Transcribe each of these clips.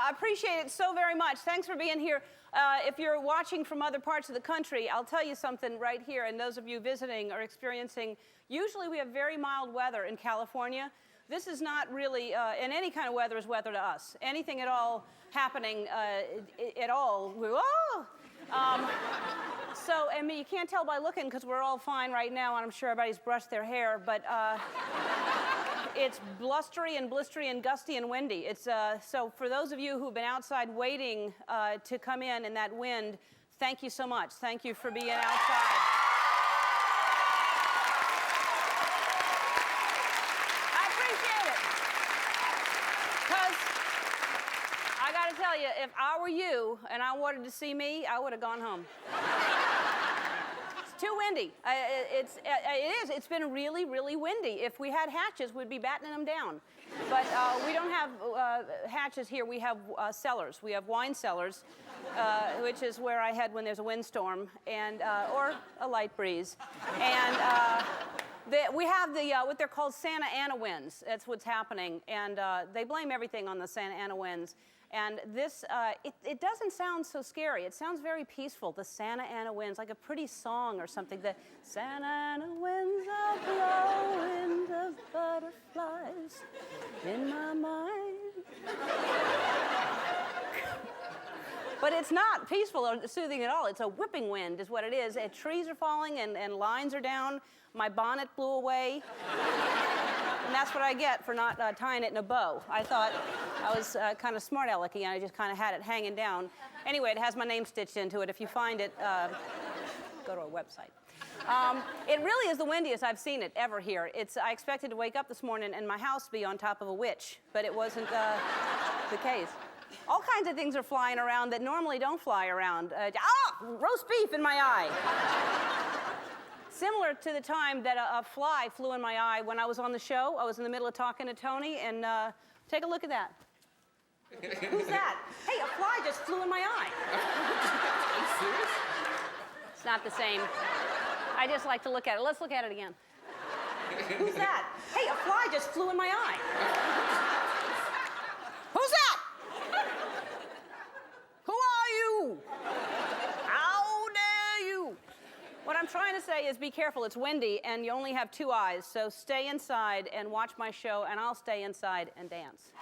I appreciate it so very much. Thanks for being here. If you're watching from other parts of the country, I'll tell you something right here, and those of you visiting are experiencing, usually we have very mild weather in California. This is not really, and any kind of weather is weather to us. Anything at all happening at all, so, I mean, you can't tell by looking because we're all fine right now, and I'm sure everybody's brushed their hair, but it's blustery and blistery and gusty and windy. It's, so for those of you who've been outside waiting to come in that wind, thank you so much. Thank you for being outside. I appreciate it. Because I got to tell you, if I were you and I wanted to see me, I would have gone home. It's too windy. It is. It's been really, really windy. If we had hatches, we'd be battening them down. But we don't have hatches here. We have cellars. We have wine cellars, which is where I head when there's a windstorm and or a light breeze. And we have what they're called Santa Ana winds. That's what's happening. And they blame everything on the Santa Ana winds. And this, it doesn't sound so scary. It sounds very peaceful, the Santa Ana winds, like a pretty song or something. The Santa Ana winds are blowing the butterflies in my mind. But it's not peaceful or soothing at all. It's a whipping wind is what it is. And trees are falling and lines are down. My bonnet blew away. And that's what I get for not tying it in a bow. I thought I was kind of smart alecky, and I just kind of had it hanging down. Anyway, it has my name stitched into it. If you find it, go to our website. It really is the windiest I've seen it ever here. I expected to wake up this morning and my house be on top of a witch, but it wasn't the case. All kinds of things are flying around that normally don't fly around. Roast beef in my eye. Similar to the time that a fly flew in my eye when I was on the show. I was in the middle of talking to Tony, and take a look at that. Who's that? Hey, a fly just flew in my eye. Are you serious? It's not the same. I just like to look at it. Let's look at it again. Who's that? Hey, a fly just flew in my eye. Who's that? Who are you? How dare you? What I'm trying to say is be careful. It's windy, and you only have 2 eyes, so stay inside and watch my show, and I'll stay inside and dance.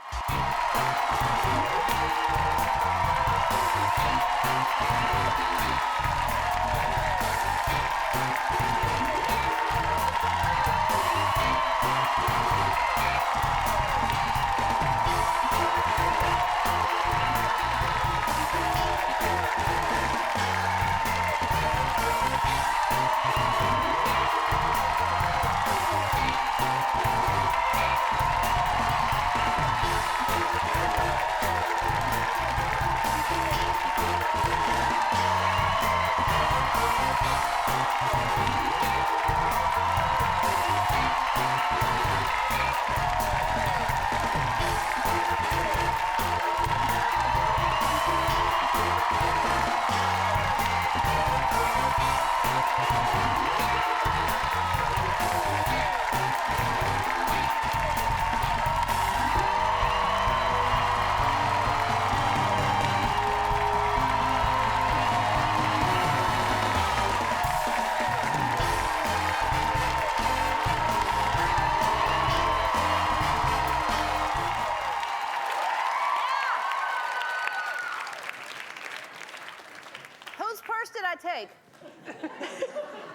Take?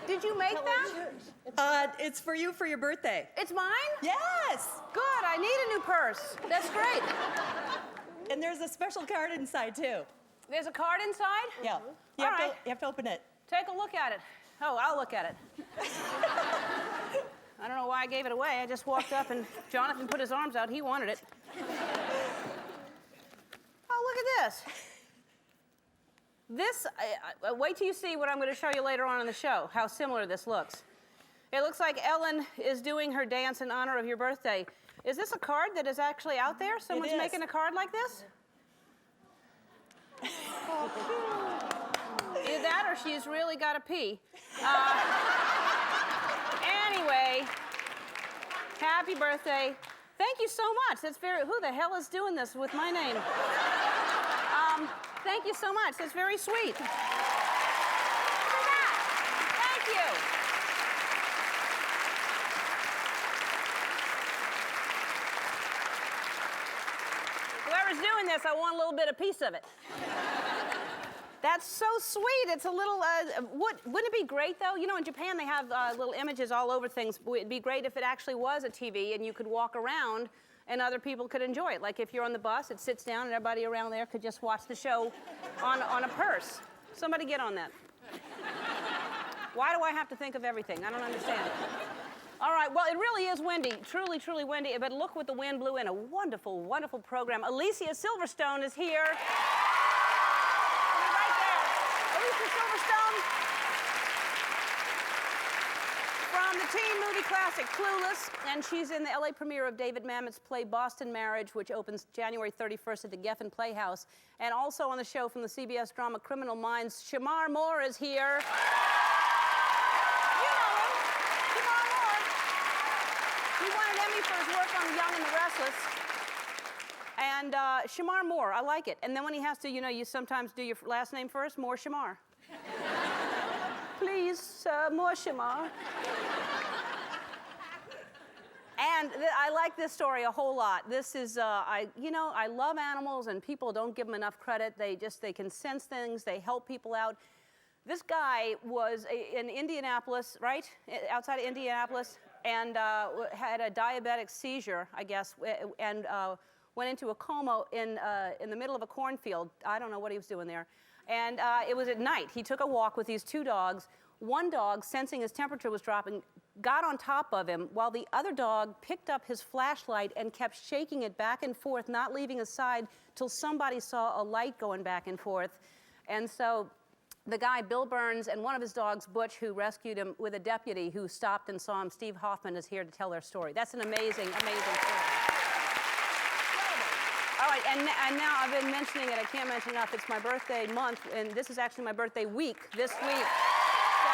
Did you make that? It's for you for your birthday. It's mine? Yes. Good, I need a new purse. That's great. And there's a special card inside, too. There's a card inside? Yeah. You have to open it. Take a look at it. Oh, I'll look at it. I don't know why I gave it away. I just walked up and Jonathan put his arms out. He wanted it. Oh, look at this. This, wait till you see what I'm going to show you later on in the show, how similar this looks. It looks like Ellen is doing her dance in honor of your birthday. Is this a card that is actually out there? Someone's making a card like this? Either that or she's really got to pee. Anyway, happy birthday. Thank you so much. That's very, who the hell is doing this with my name? you so much. That's very sweet. Look at that. Thank you. Whoever's doing this, I want a little bit of piece of it. That's so sweet. It's a little, wouldn't it be great though? You know, in Japan they have little images all over things. It'd be great if it actually was a TV and you could walk around and other people could enjoy it. Like if you're on the bus, it sits down and everybody around there could just watch the show on a purse. Somebody get on that. Why do I have to think of everything? I don't understand. All right, well, it really is windy, truly, truly windy, but look what the wind blew in. A wonderful, wonderful program. Alicia Silverstone is here. Right there. Alicia Silverstone from the teen movie classic Clueless, and she's in the LA premiere of David Mamet's play Boston Marriage, which opens January 31st at the Geffen Playhouse. And also on the show from the CBS drama Criminal Minds, Shamar Moore is here. He won an Emmy for his work on Young and the Restless. And Shamar Moore, I like it. And then when he has to, you know, you sometimes do your last name first, Moore Shamar. Please, Moore Shamar. And I like this story a whole lot. This is, I love animals and people don't give them enough credit. They can sense things, they help people out. This guy was in Indianapolis, right? Outside of Indianapolis. And had a diabetic seizure, I guess, and went into a coma in the middle of a cornfield. I don't know what he was doing there. And it was at night. He took a walk with these two dogs. One dog, sensing his temperature was dropping, got on top of him, while the other dog picked up his flashlight and kept shaking it back and forth, not leaving his side, till somebody saw a light going back and forth. And so the guy, Bill Burns, and one of his dogs, Butch, who rescued him with a deputy who stopped and saw him, Steve Hoffman, is here to tell their story. That's an amazing, amazing story. All right, and now I've been mentioning it, I can't mention enough, it's my birthday month, and this is actually my birthday week, this week. So,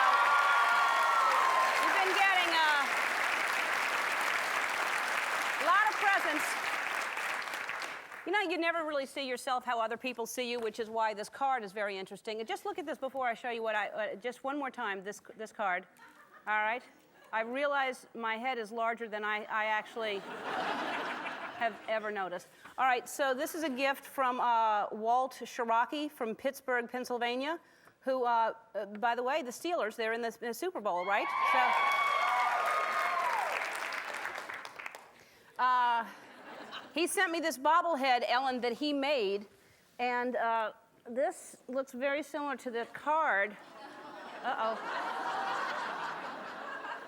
we've been getting a lot of presents. You know, you never really see yourself how other people see you, which is why this card is very interesting. And just look at this before I show you what just one more time, this card. All right? I realize my head is larger than I actually have ever noticed. All right, so this is a gift from Walt Shiraki from Pittsburgh, Pennsylvania, who, by the way, the Steelers, they're in the Super Bowl, right? So, he sent me this bobblehead, Ellen, that he made, and this looks very similar to the card. Uh-oh.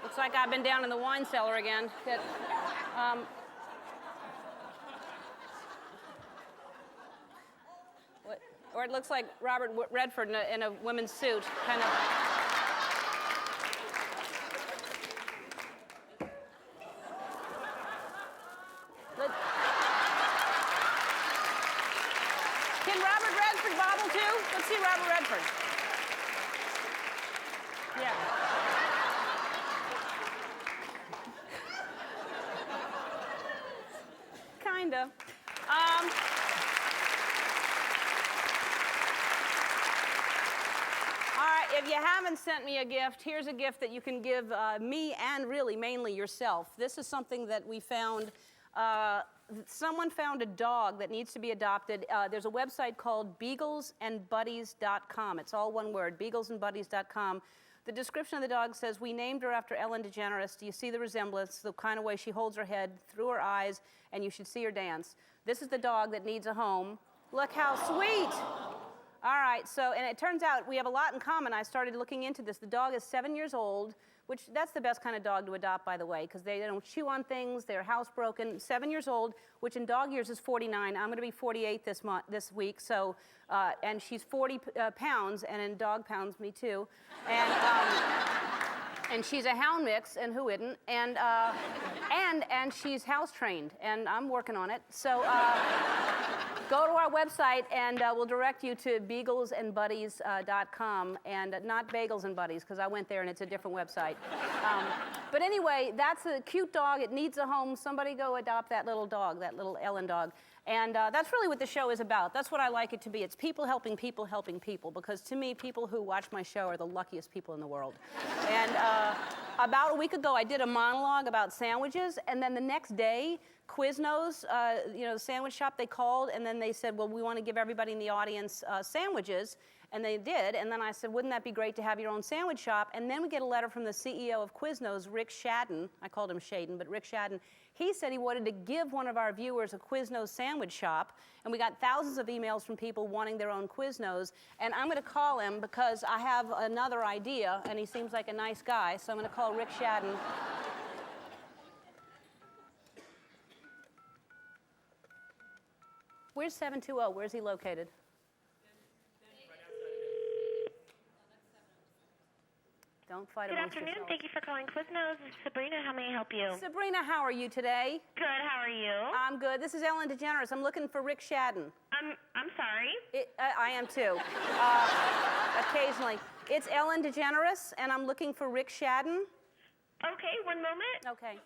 Looks like I've been down in the wine cellar again. Or it looks like Robert Redford in a women's suit, kind of. Can Robert Redford bobble too? Let's see Robert Redford. Yeah. Kinda. All right, if you haven't sent me a gift, here's a gift that you can give me and really mainly yourself. This is something that we found. Someone found a dog that needs to be adopted. There's a website called beaglesandbuddies.com. It's all one word, beaglesandbuddies.com. The description of the dog says, "We named her after Ellen DeGeneres. Do you see the resemblance, the kind of way she holds her head through her eyes, and you should see her dance. This is the dog that needs a home. Look how sweet." All right, so, and it turns out we have a lot in common. I started looking into this. The dog is 7 years old, which that's the best kind of dog to adopt, by the way, because they don't chew on things, they're housebroken. 7 years old, which in dog years is 49. I'm going to be 48 this week, so, and she's 40 pounds, and in dog pounds, me too. And she's a hound mix, and who isn't? And she's house trained, and I'm working on it. So go to our website, and we'll direct you to beaglesandbuddies.com, and not Bagels and Buddies, because I went there and it's a different website. But anyway, that's a cute dog. It needs a home. Somebody go adopt that little dog, that little Ellen dog. And that's really what the show is about. That's what I like it to be. It's people helping people, because to me, people who watch my show are the luckiest people in the world. And about a week ago, I did a monologue about sandwiches, and then the next day, Quiznos, the sandwich shop, they called, and then they said, well, we want to give everybody in the audience sandwiches, and they did. And then I said, wouldn't that be great to have your own sandwich shop? And then we get a letter from the CEO of Quiznos, Rick Shadden. I called him Shaden, but Rick Shadden. He said he wanted to give one of our viewers a Quiznos sandwich shop, and we got thousands of emails from people wanting their own Quiznos. And I'm going to call him because I have another idea, and he seems like a nice guy, so I'm going to call Rick Shadden. Where's 720? Where's he located? Don't fight Good amongst afternoon. yourselves. Thank you for calling Quiznos. This is Sabrina. How may I help you? Sabrina, how are you today? Good. How are you? I'm good. This is Ellen DeGeneres. I'm looking for Rick Shadden. I'm sorry. I am too. Occasionally. It's Ellen DeGeneres, and I'm looking for Rick Shadden. Okay, one moment. Okay.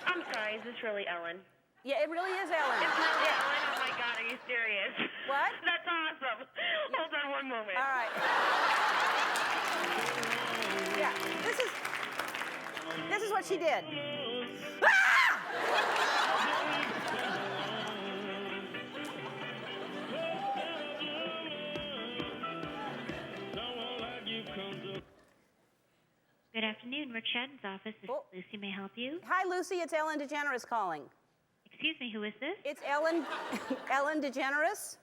I'm sorry. Is this really Ellen? Yeah, it really is Ellen. It's really Ellen? Oh my God, are you serious? What? That's awesome. Hold on one moment. All right. Yeah, this is what she did. Good afternoon. Rick Shadden's office. This is Lucy. May I help you? Hi, Lucy. It's Ellen DeGeneres calling. Excuse me. Who is this? It's Ellen DeGeneres.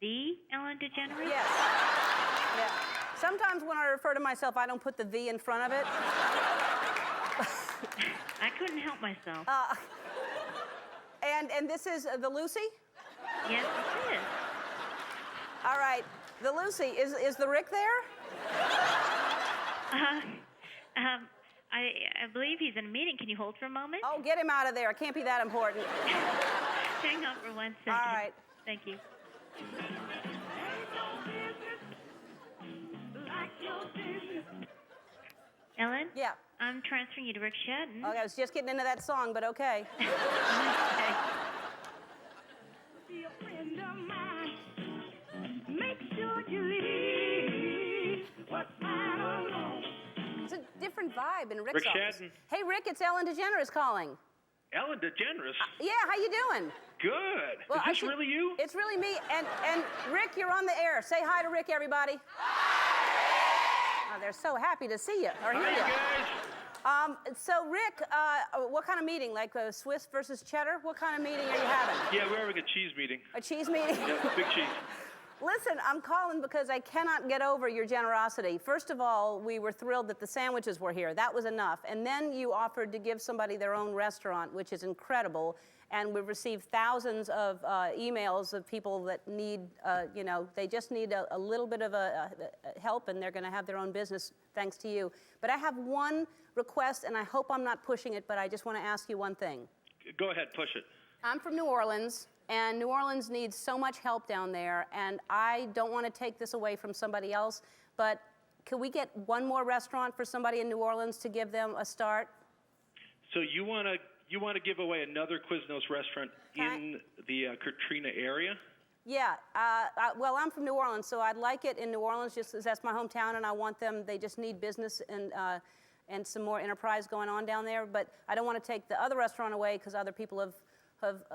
The Ellen DeGeneres? Yes. Yeah. Sometimes when I refer to myself, I don't put the V in front of it. I couldn't help myself. And this is the Lucy? Yes, it is. All right. The Lucy, is the Rick there? I believe he's in a meeting. Can you hold for a moment? Oh, get him out of there. It can't be that important. Hang on for 1 second. All right. Thank you. Ellen? Yeah. I'm transferring you to Rick Shadden. Okay, I was just getting into that song, but okay. Okay. Be a friend of mine. Make sure you leave what's right alone. It's a different vibe in Rick's Rick office. Shadden. Hey, Rick, it's Ellen DeGeneres calling. Ellen DeGeneres? Yeah, how you doing? Good. Well, Is this really you? It's really me. And Rick, you're on the air. Say hi to Rick, everybody. Oh, they're so happy to see you or hear Hi, you. guys. So, Rick, what kind of meeting? Like Swiss versus cheddar? What kind of meeting are you having? Yeah, we're having a cheese meeting. A cheese meeting? Yeah, big cheese. Listen, I'm calling because I cannot get over your generosity. First of all, we were thrilled that the sandwiches were here. That was enough. And then you offered to give somebody their own restaurant, which is incredible. And we've received thousands of emails of people that need, they just need a little bit of help, and they're going to have their own business thanks to you. But I have one request, and I hope I'm not pushing it, but I just want to ask you one thing. Go ahead, push it. I'm from New Orleans, and New Orleans needs so much help down there, and I don't want to take this away from somebody else, but could we get one more restaurant for somebody in New Orleans to give them a start? So you want to give away another Quiznos restaurant in the Katrina area? Yeah, well, I'm from New Orleans, so I'd like it in New Orleans just because that's my hometown, and I want them, they just need business and some more enterprise going on down there, but I don't want to take the other restaurant away because other people have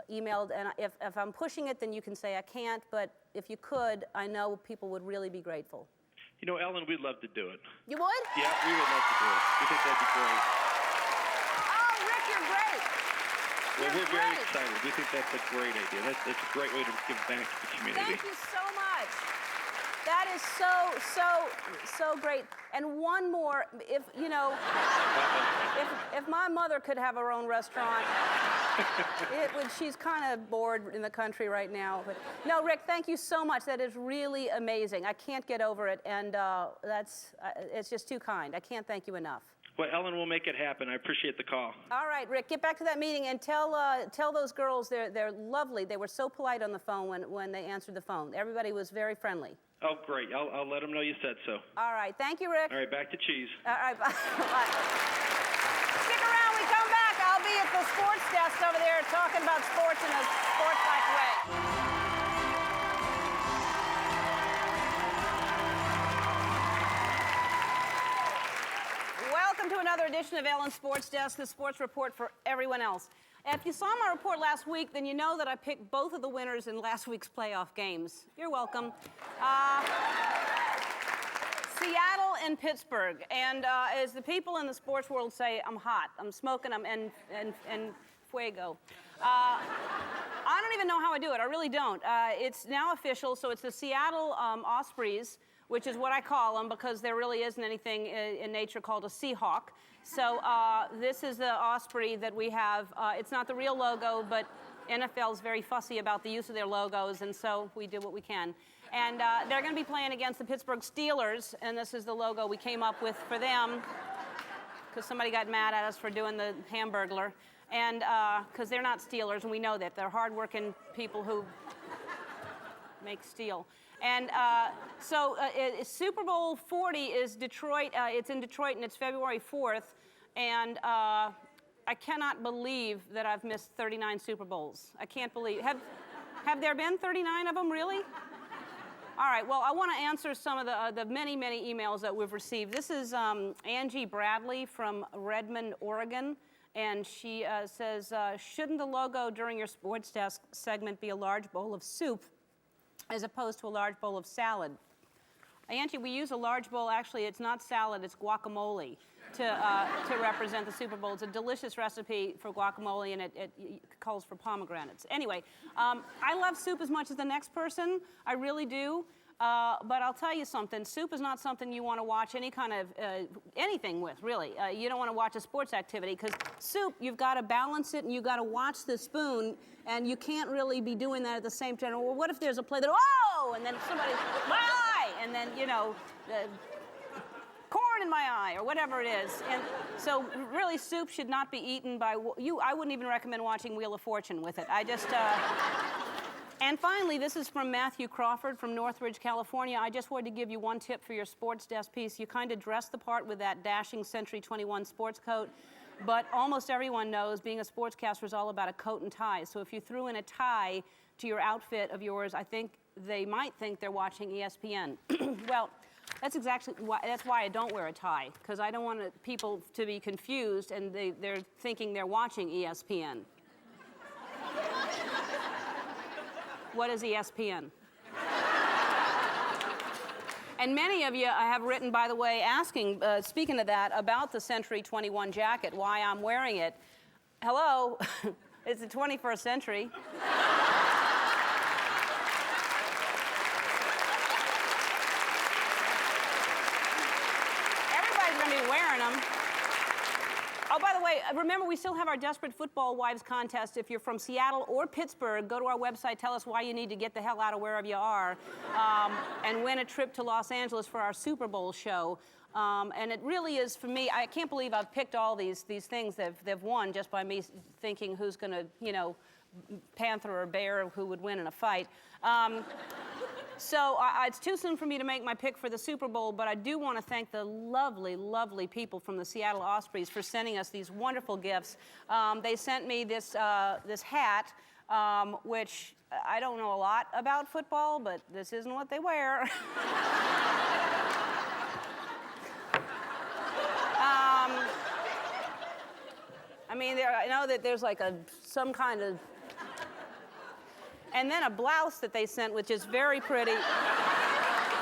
emailed, and if I'm pushing it, then you can say I can't, but if you could, I know people would really be grateful. You know, Ellen, we'd love to do it. You would? Yeah, we would love to do it. We think that'd be great. Oh, Rick, you're great. Well, we're very excited. We think that's a great idea. That's a great way to give back to the community. Thank you so much. That is so great. And one more, if my mother could have her own restaurant, she's kind of bored in the country right now. But no, Rick, thank you so much. That is really amazing. I can't get over it, and it's just too kind. I can't thank you enough. Well, Ellen will make it happen. I appreciate the call. All right, Rick, get back to that meeting and tell those girls they're lovely. They were so polite on the phone when they answered the phone. Everybody was very friendly. Oh, great. I'll let them know you said so. All right, thank you, Rick. All right, back to cheese. All right, bye. Bye. Stick around. We come back. I'll be at the sports desk over there talking about sports in a sports-like way. Welcome to another edition of Ellen's Sports Desk, the sports report for everyone else. If you saw my report last week, then you know that I picked both of the winners in last week's playoff games. You're welcome. Seattle and Pittsburgh. And as the people in the sports world say, I'm hot. I'm smoking. I'm en fuego. I don't even know how I do it. I really don't. It's now official, so it's the Seattle Ospreys, which is what I call them because there really isn't anything in nature called a Seahawk. So this is the Osprey that we have. It's not the real logo, but NFL is very fussy about the use of their logos, and so we do what we can. And they're going to be playing against the Pittsburgh Steelers, and this is the logo we came up with for them because somebody got mad at us for doing the Hamburglar. And because they're not Steelers, and we know that. They're hardworking people who make steel. And so Super Bowl 40 is Detroit. It's in Detroit, and it's February 4th. And I cannot believe that I've missed 39 Super Bowls. I can't believe. Have there been 39 of them, really? All right, well, I want to answer some of the many, many emails that we've received. This is Angie Bradley from Redmond, Oregon. And she says, shouldn't the logo during your sports desk segment be a large bowl of soup as opposed to a large bowl of salad? Angie, we use a large bowl. Actually, it's not salad, it's guacamole to represent the Super Bowl. It's a delicious recipe for guacamole, and it calls for pomegranates. Anyway, I love soup as much as the next person. I really do. But I'll tell you something. Soup is not something you want to watch any kind of anything with, really. You don't want to watch a sports activity because soup, you've got to balance it and you've got to watch the spoon, and you can't really be doing that at the same time. Well, what if there's a play that, oh, and then somebody, my eye, and then, you know, corn in my eye, or whatever it is. And so really soup should not be eaten by you. I wouldn't even recommend watching Wheel of Fortune with it. I just... And finally, this is from Matthew Crawford from Northridge, California. I just wanted to give you one tip for your sports desk piece. You kind of dress the part with that dashing Century 21 sports coat, but almost everyone knows being a sportscaster is all about a coat and tie. So if you threw in a tie to your outfit of yours, I think they might think they're watching ESPN. Well, that's why I don't wear a tie, because I don't want people to be confused and they're thinking they're watching ESPN. What is ESPN? And many of you have written, by the way, asking, speaking of that, about the Century 21 jacket, why I'm wearing it. Hello, it's the 21st century. Everybody's going to be wearing them. Oh, by the way, remember, we still have our Desperate Football Wives contest. If you're from Seattle or Pittsburgh, go to our website, tell us why you need to get the hell out of wherever you are, and win a trip to Los Angeles for our Super Bowl show. And it really is, for me, I can't believe I've picked all these things they've won just by me thinking who's going to, you know, panther or bear who would win in a fight. So it's too soon for me to make my pick for the Super Bowl, but I do want to thank the lovely, lovely people from the Seattle Ospreys for sending us these wonderful gifts. They sent me this hat, which I don't know a lot about football, but this isn't what they wear. I mean, I know that there's like some kind of... And then a blouse that they sent, which is very pretty.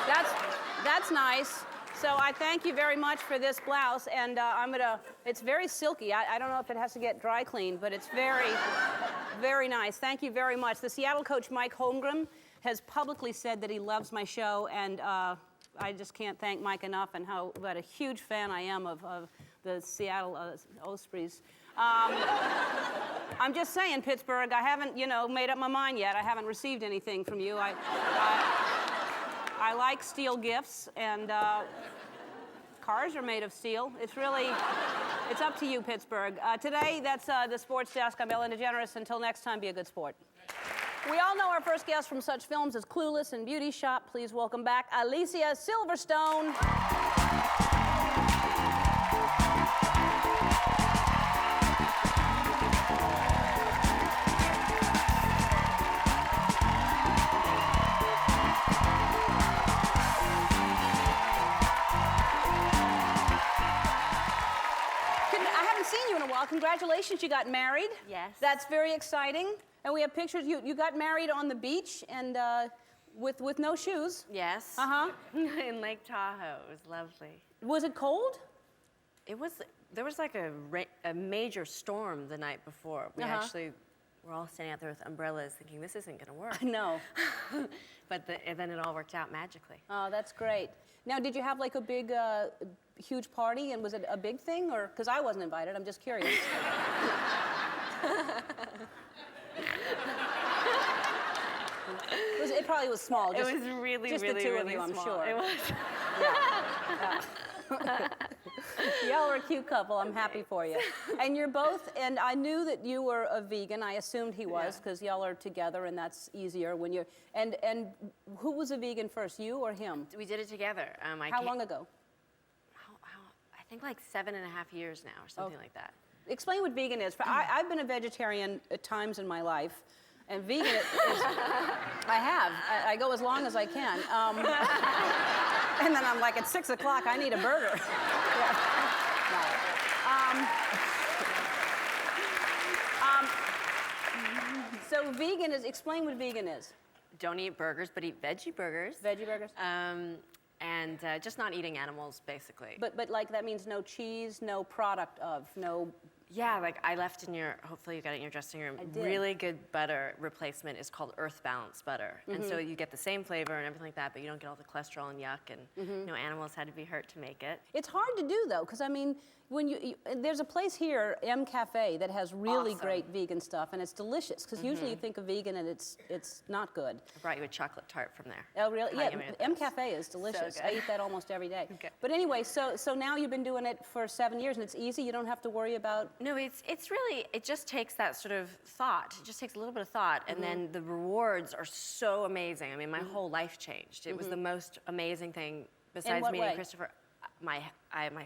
That's nice. So I thank you very much for this blouse, and it's very silky. I don't know if it has to get dry cleaned, but it's very, very nice. Thank you very much. The Seattle coach, Mike Holmgren, has publicly said that he loves my show, and I just can't thank Mike enough, and what a huge fan I am of the Seattle Ospreys. I'm just saying, Pittsburgh, I haven't, made up my mind yet. I haven't received anything from you. I like steel gifts, and cars are made of steel. It's really, it's up to you, Pittsburgh. Today, that's the Sports Desk. I'm Ellen DeGeneres. Until next time, be a good sport. We all know our first guest from such films as Clueless and Beauty Shop. Please welcome back Alicia Silverstone. Congratulations, you got married. Yes. That's very exciting. And we have pictures. You got married on the beach and with no shoes. Yes. Uh-huh. In Lake Tahoe. It was lovely. Was it cold? It was. There was like a major storm the night before. We actually were all standing out there with umbrellas thinking this isn't going to work. No. But then it all worked out magically. Oh, that's great. Now, did you have like a big, huge party, and was it a big thing, or because I wasn't invited? I'm just curious. It probably was small. It was really, just really, the two really of you, I'm small. sure. It was. Y'all are a cute couple. I'm happy for you. And you're both, and I knew that you were a vegan. I assumed he was, because y'all are together, and that's easier when you're. And who was a vegan first, you or him? We did it together. How long ago? I think like 7.5 years now, or something like that. Explain what vegan is. I've been a vegetarian at times in my life, and vegan is. I have. I go as long as I can. And then I'm like, at 6 o'clock, I need a burger. So vegan is, explain what vegan is. Don't eat burgers, but eat veggie burgers. Veggie burgers? And just not eating animals, basically. But like that means no cheese, no product of, no... Yeah, like I left in your, hopefully you got it in your dressing room, I did. really good butter replacement is called Earth Balance butter. And so you get the same flavor and everything like that, but you don't get all the cholesterol and yuck, and no animals had to be hurt to make it. It's hard to do though, because I mean, when there's a place here, M Cafe, that has really Awesome. great vegan stuff, and it's delicious. Because usually you think of vegan and it's not good. I brought you a chocolate tart from there. Oh really? How Yeah, yummy it M is. Cafe is delicious. good. I eat that almost every day. Okay. But anyway, so now you've been doing it for 7 years, and it's easy. You don't have to worry about. No, it's really, it just takes that sort of thought. It just takes a little bit of thought, and then the rewards are so amazing. I mean, my whole life changed. It was the most amazing thing besides what meeting way? Christopher. My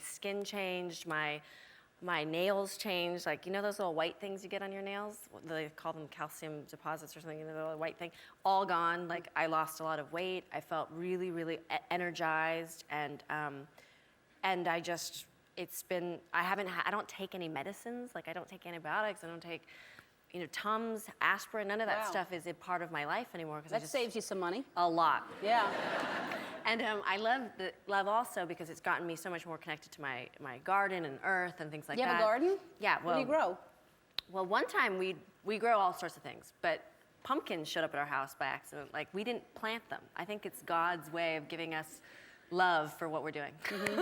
skin changed, my nails changed. Like, you know those little white things you get on your nails? They call them calcium deposits or something, you know, the little white thing. All gone. Like, I lost a lot of weight. I felt really, really energized, and I just, it's been, I don't take any medicines. Like, I don't take antibiotics. I don't take, you know, Tums, aspirin. None of that Wow. stuff is a part of my life anymore. That saves you some money. a lot. Yeah. And I love also because it's gotten me so much more connected to my garden and earth and things like that. You have a garden? Yeah. What do you grow? Well, one time we grow all sorts of things, but pumpkins showed up at our house by accident. Like, we didn't plant them. I think it's God's way of giving us love for what we're doing.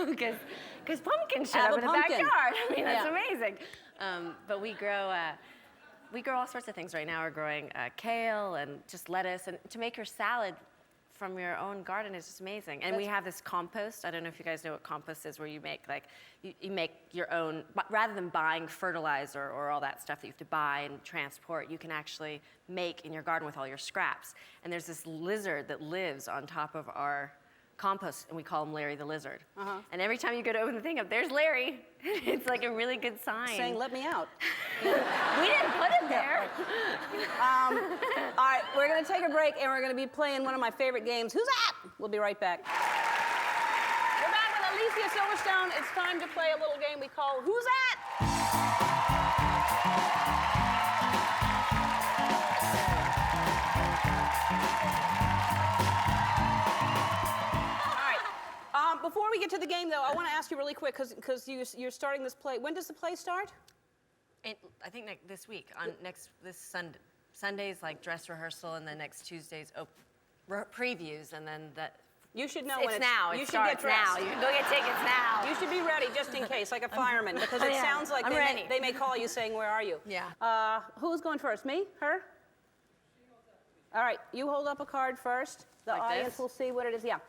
Because pumpkins showed Have up a in the pumpkin. backyard. I mean, that's Yeah. amazing. But we grow all sorts of things right now. We're growing kale and just lettuce, and to make your salad from your own garden is just amazing. And we have this compost. I don't know if you guys know what compost is, where you make you make your own, rather than buying fertilizer or all that stuff that you have to buy and transport, you can actually make in your garden with all your scraps. And there's this lizard that lives on top of our compost, and we call him Larry the Lizard. And every time you go to open the thing up, there's Larry. It's like a really good sign. Saying, let me out. We didn't put him there. All right, we're going to take a break, and we're going to be playing one of my favorite games, Who's That? We'll be right back. We're back with Alicia Silverstone. It's time to play a little game we call Who's That? Before we get to the game, though, I want to ask you really quick, because you're starting this play. When does the play start? I think this week, this Sunday. Sunday's like dress rehearsal, and then next Tuesday's previews, and then that. You should know It's when it's now. You It should starts get dressed. now. You can go get tickets now. You should be ready just in case, like a fireman, because it Yeah, sounds like I'm ready. they may call you saying, "Where are you?" Yeah. Who's going first? Me? Her? All right. You hold up a card first. The Like audience this? will see what it is. Yeah.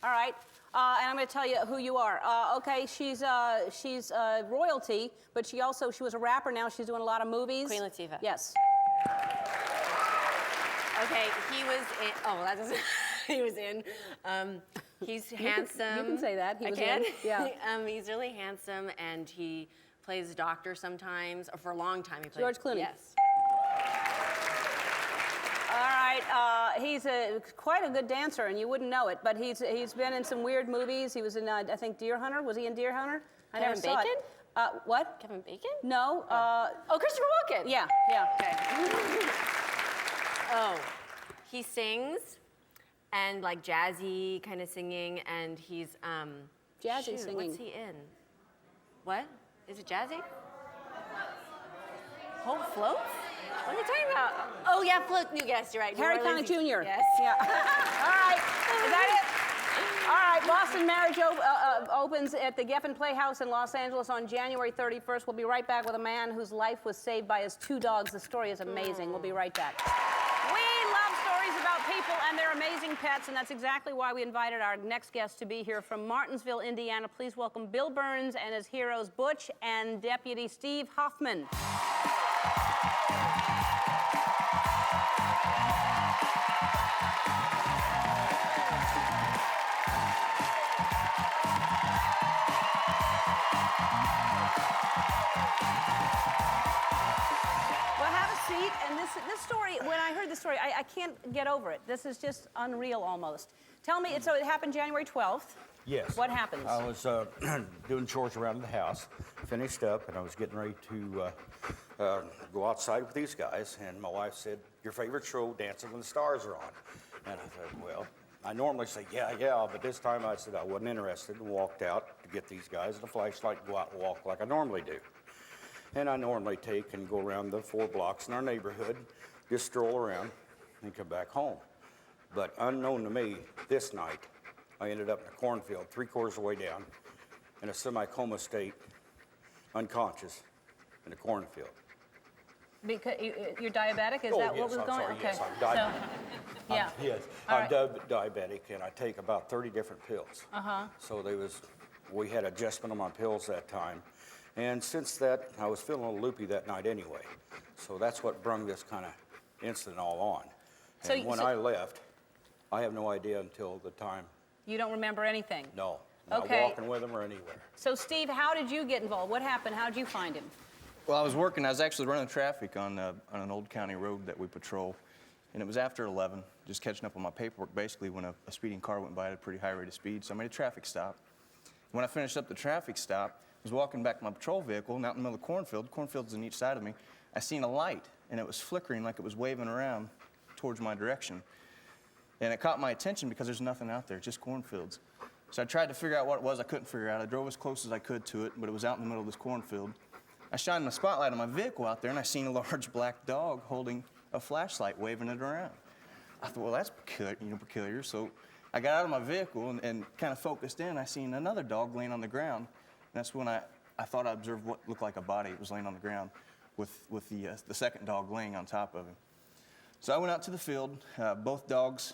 All right. And I'm going to tell you who you are. Okay, she's royalty, but she was a rapper. Now she's doing a lot of movies. Queen Latifah. Yes. Okay, he was in. Oh, that doesn't. He was in. He's handsome. You can say that. He was I can? in. Yeah. He's really handsome, and he plays doctor sometimes. Or for a long time, he played. George Clooney. Yes. All right. He's quite a good dancer, and you wouldn't know it. But he's been in some weird movies. He was in I think Deer Hunter. Was he in Deer Hunter? I never saw Bacon? it. What? Kevin Bacon? No. Oh, Christopher Walken. Yeah. Yeah. Okay. Oh, he sings, and like jazzy kind of singing, and he's Jazzy singing. What's he in? What? Is it jazzy? Hope Floats? What are you talking about? Oh yeah, Float. New guest. You're right. Harry New Connick Orleans. Jr. Yes. Yeah. All right. Is that it? All right. Boston Marriage opens at the Geffen Playhouse in Los Angeles on January 31st. We'll be right back with a man whose life was saved by his 2 dogs. The story is amazing. We'll be right back. We love stories about people and their amazing pets, and that's exactly why we invited our next guest to be here from Martinsville, Indiana. Please welcome Bill Burns and his heroes Butch and Deputy Steve Hoffman. And this story, when I heard this story, I can't get over it. This is just unreal almost. Tell me, so it happened January 12th. Yes. What happens? I was doing chores around the house, finished up, and I was getting ready to go outside with these guys, and my wife said, "Your favorite show, Dancing when the Stars are on." And I thought, well, I normally say, yeah, but this time I said I wasn't interested, and walked out to get these guys and a flashlight and go out and walk like I normally do. And I normally take and go around the 4 blocks in our neighborhood, just stroll around and come back home. But unknown to me, this night, I ended up in a cornfield 3/4 of the way down in a semi-coma state, unconscious, in a cornfield. Because you're diabetic? Is that what was going on? Yes, I'm diabetic. Yes, All I'm right. diabetic, and I take about 30 different pills. So we had adjustment on my pills that time. And since that, I was feeling a little loopy that night anyway. So that's what brung this kind of incident all on. And when I left, I have no idea until the time. You don't remember anything? No. Not Okay. walking with him or anywhere. So, Steve, how did you get involved? What happened? How did you find him? Well, I was actually running traffic on an old county road that we patrol. And it was after 11, just catching up on my paperwork, basically, when a speeding car went by at a pretty high rate of speed. So I made a traffic stop. When I finished up the traffic stop, I was walking back to my patrol vehicle, and out in the middle of the cornfield, cornfields on each side of me, I seen a light, and it was flickering like it was waving around towards my direction. And it caught my attention because there's nothing out there, just cornfields. So I tried to figure out what it was. I couldn't figure it out. I drove as close as I could to it, but it was out in the middle of this cornfield. I shined my spotlight on my vehicle out there, and I seen a large black dog holding a flashlight, waving it around. I thought, well, that's peculiar. So I got out of my vehicle and kind of focused in. I seen another dog laying on the ground. And that's when I thought I observed what looked like a body. It was laying on the ground with the second dog laying on top of him. So I went out to the field. Both dogs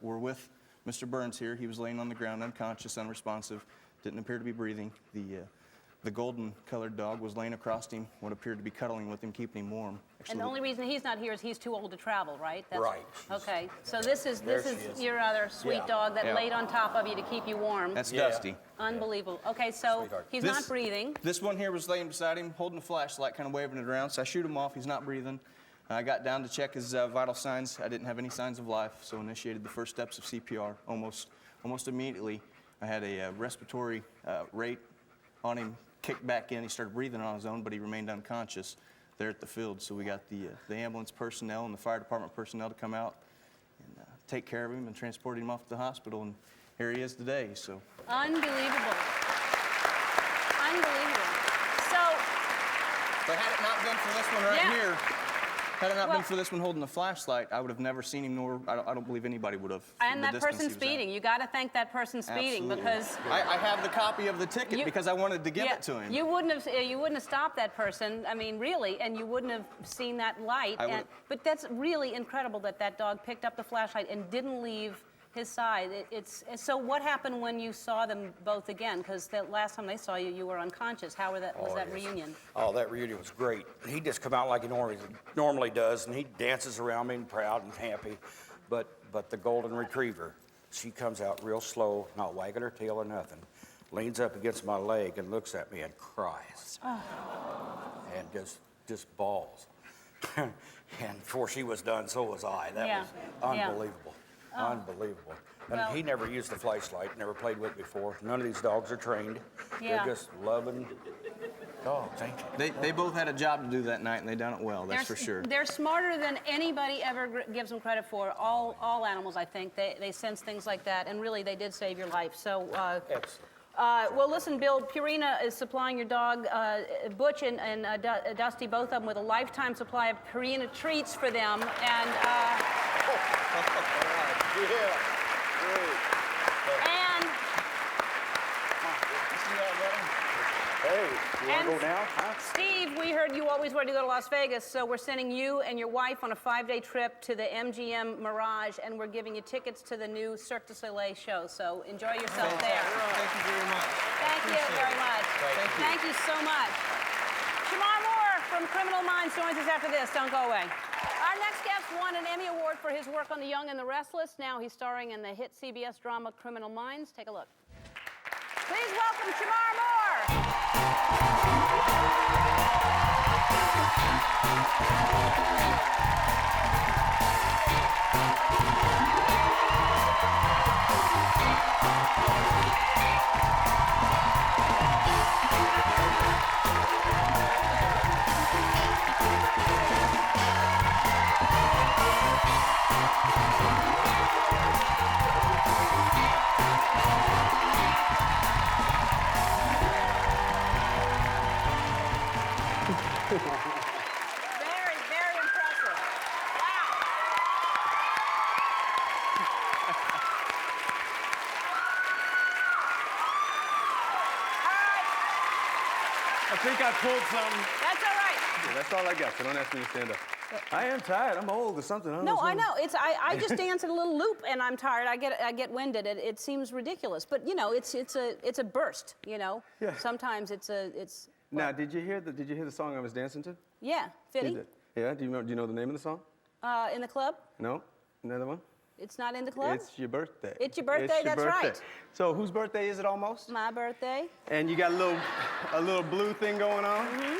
were with Mr. Burns here. He was laying on the ground, unconscious, unresponsive, didn't appear to be breathing. The golden-colored dog was laying across him, what appeared to be cuddling with him, keeping him warm. Actually, And the only reason he's not here is he's too old to travel, right? Right. Okay. So this is your other sweet Yeah. dog that Yeah. laid on top of you to keep you warm. That's Yeah. Dusty. Unbelievable. Okay, so Sweetheart. he's not breathing. This one here was laying beside him, holding a flashlight, kind of waving it around. So I shoot him off. He's not breathing. I got down to check his vital signs. I didn't have any signs of life, so initiated the first steps of CPR almost immediately. I had a respiratory rate on him, kicked back in. He started breathing on his own, but he remained unconscious there at the field. So we got the ambulance personnel and the fire department personnel to come out and take care of him and transport him off to the hospital. And here he is today. So Unbelievable. Unbelievable. So, but had it not been for this one right Yeah. here, had it not Well- been for this one holding the flashlight, I would have never seen him, nor I don't believe anybody would have. from and the that distance person he was at. speeding. You got to thank that person speeding Absolutely. because I have the copy of the ticket You- because I wanted to give it to him. you wouldn't have stopped that person. I mean, really, and you wouldn't have seen that light. I would- But that's really incredible that that dog picked up the flashlight and didn't leave his side. So what happened when you saw them both again? Because the last time they saw you, you were unconscious. How was that yes. reunion? Oh, that reunion was great. He just come out like he normally does, and he dances around me and proud and happy. But the golden retriever, she comes out real slow, not wagging her tail or nothing, leans up against my leg and looks at me and cries. Oh. And just bawls. And before she was done, so was I. That was unbelievable. Oh. Unbelievable. And he never used a flashlight, never played with it before. None of these dogs are trained. Yeah. They're just loving dogs, ain't they? They both had a job to do that night, and they done it well, that's for sure. They're smarter than anybody ever gives them credit for. All animals, I think, they sense things like that, and really, they did save your life. So, Excellent. well, listen, Bill, Purina is supplying your dog, Butch and Dusty, both of them, with a lifetime supply of Purina treats for them. And, Yeah, great. and Hey, you want to go now? Huh? Steve, we heard you always wanted to go to Las Vegas, so we're sending you and your wife on a 5-day trip to the MGM Mirage, and we're giving you tickets to the new Cirque du Soleil show. So enjoy yourself there. Thank you very much. Thank you very much. Thank you so much. Shamar Moore from Criminal Minds joins us after this. Don't go away. Our next guest won an Emmy Award for his work on The Young and the Restless. Now he's starring in the hit CBS drama Criminal Minds. Take a look. Please welcome Shamar Moore. Very, very impressive. Wow. I think I pulled something. That's all right. Yeah, that's all I got, so don't ask me to stand up. I am tired. I'm old or something. No, I know. I just dance in a little loop and I'm tired. I get winded. It seems ridiculous, but you know, it's a burst. You know. Yeah. Sometimes it's. Now, did you hear the song I was dancing to? Yeah, Fitty. Yeah. Do you know the name of the song? In the club. No. Another one? It's not in the club. It's your birthday. It's your birthday. It's your That's birthday. right. So whose birthday is it almost? My birthday. And you got a little blue thing going on. Mm-hmm.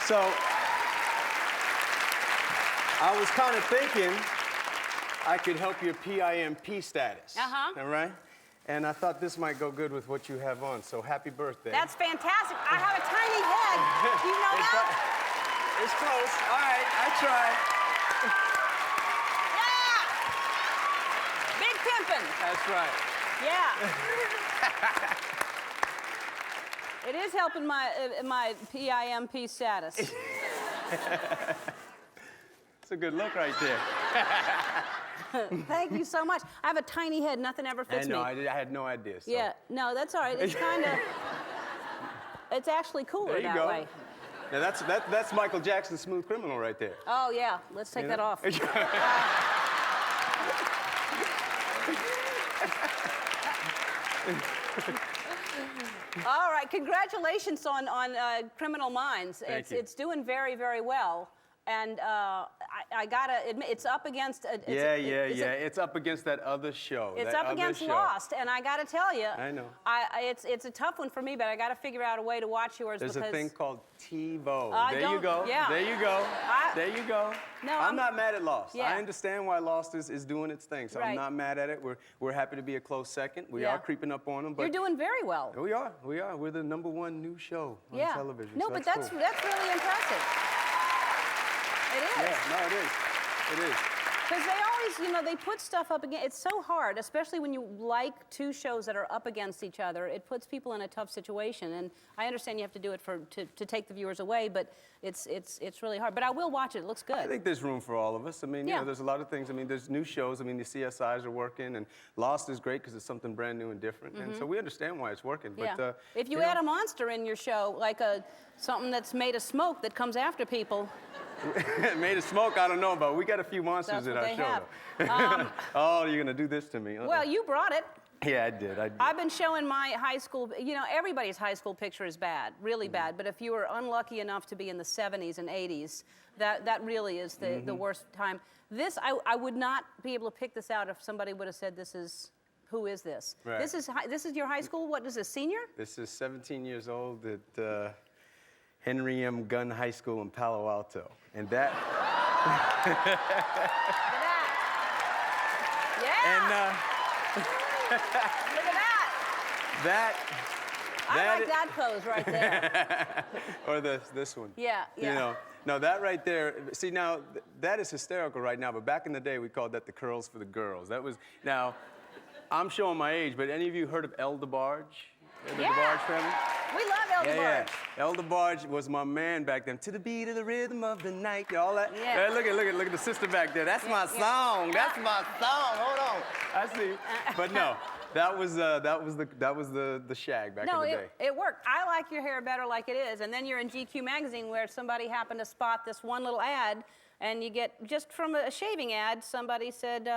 So I was kind of thinking I could help your PIMP status. Uh-huh. All right? And I thought this might go good with what you have on. So happy birthday. That's fantastic. I have a tiny head. Do you know that? It's close. All right, I tried. Yeah. Big pimpin'. That's right. Yeah. It is helping my PIMP status. It's a good look right there. Thank you so much. I have a tiny head. Nothing ever fits me. I had no idea. So. Yeah. No, that's all right. It's kind of. It's actually cooler There you that go. way. Now that's Michael Jackson's Smooth Criminal right there. Oh yeah. Let's take that off. All right. Congratulations on Criminal Minds. Thank you. It's doing very, very well. And I gotta admit, it's up against. It's up against that other show. It's that up other against show. Lost, and I gotta tell you. I know. It's a tough one for me, but I gotta figure out a way to watch yours. There's because a thing called TiVo. I There you don't- go. yeah. There you go. There you go. No, I'm not mad at Lost. Yeah. I understand why Lost is doing its thing, so Right. I'm not mad at it. We're happy to be a close second. We Yeah. are creeping up on them, but You're doing very well. we are. We're the #1 new show on Yeah. television. No, so but that's cool. that's really impressive. It is. Yeah, no, it is. It is. Because they always, they put stuff up against. It's so hard, especially when you like two shows that are up against each other. It puts people in a tough situation, and I understand you have to do it to take the viewers away, but it's really hard. But I will watch it. It looks good. I think there's room for all of us. I mean, Yeah. there's a lot of things. I mean, there's new shows. I mean, the CSIs are working, and Lost is great because it's something brand new and different. And so we understand why it's working. Yeah. But if you add a monster in your show, like something that's made of smoke that comes after people, Made of smoke, I don't know, but we got a few monsters That's in what our they show. have. Though. Oh, you're gonna do this to me? Uh-oh. Well, you brought it. Yeah, I did. I've been showing my high school, you know, everybody's high school picture is bad, really bad. But if you were unlucky enough to be in the 70s and 80s, that really is the worst time. This, I would not be able to pick this out if somebody would have said, who is this? Right. This is your high school, what is this, senior? This is 17 years old at Henry M. Gunn High School in Palo Alto. And that... Look at that. Yeah. Look at that. I like that pose right there. Or this one. Yeah, yeah. You know, no, that right there, see now, that is hysterical right now, but back in the day, we called that the curls for the girls. That was, now, I'm showing my age, but any of you heard of El DeBarge? The DeBarge family? We love El DeBarge. Yeah. El DeBarge was my man back then. To the beat of the rhythm of the night, all that. Yeah. Hey, look at the sister back there. That's my song. That's my song. Hold on. I see. But no, that was the shag back in the day. It worked. I like your hair better like it is. And then you're in GQ magazine where somebody happened to spot this one little ad, and you get, just from a shaving ad, somebody said,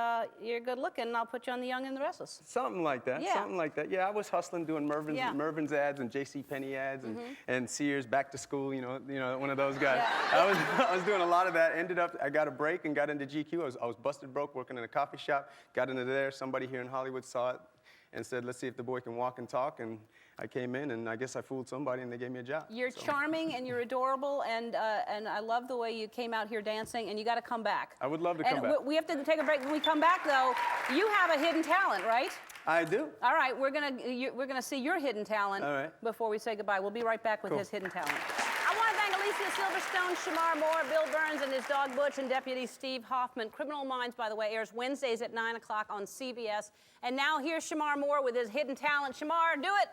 you're good looking, and I'll put you on The Young and the Restless. Something like that. Yeah. Something like that. Yeah, I was hustling doing Mervyn's ads and JCPenney ads and Sears back to school. You know, one of those guys. Yeah. I was doing a lot of that. Ended up, I got a break and got into GQ. I was busted broke working in a coffee shop. Got into there. Somebody here in Hollywood saw it and said, let's see if the boy can walk and talk. And I came in, and I guess I fooled somebody, and they gave me a job. You're charming, and you're adorable, and I love the way you came out here dancing, and you got to come back. I would love to come back. We have to take a break. When we come back, though, you have a hidden talent, right? I do. All right, we're gonna see your hidden talent before we say goodbye. We'll be right back with his hidden talent. I want to thank Alicia Silverstone, Shamar Moore, Bill Burns, and his dog Butch, and Deputy Steve Hoffman. Criminal Minds, by the way, airs Wednesdays at 9 o'clock on CBS. And now here's Shamar Moore with his hidden talent. Shamar, do it.